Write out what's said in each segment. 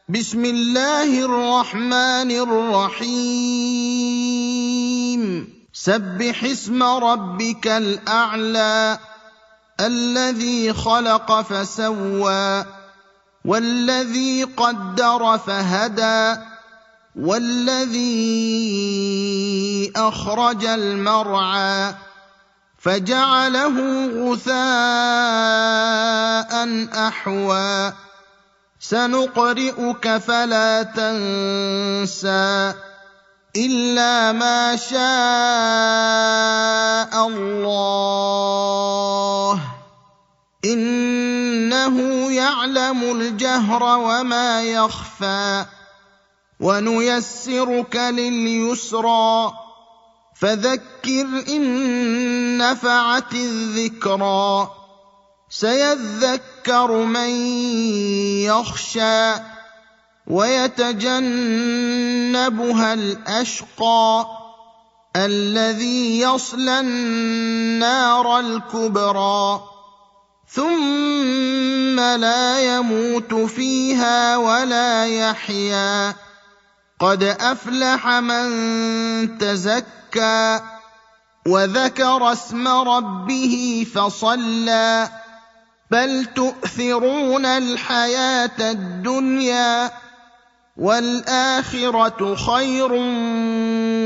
بسم الله الرحمن الرحيم سبح اسم ربك الأعلى الذي خلق فسوى والذي قدر فهدى والذي أخرج المرعى فجعله غثاء أحوى سنقرئك فلا تنسى إلا ما شاء الله إنه يعلم الجهر وما يخفى ونيسرك لليسرى فذكر إن نفعت الذكرى سيذكر من يخشى ويتجنبها الأشقى الذي يصلى النار الكبرى ثم لا يموت فيها ولا يحيا قد أفلح من تزكى وذكر اسم ربه فصلى بل تؤثرون الحياة الدنيا والآخرة خير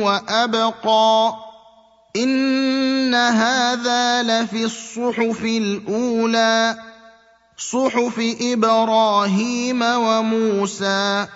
وأبقى إن هذا لفي الصحف الأولى صحف إبراهيم وموسى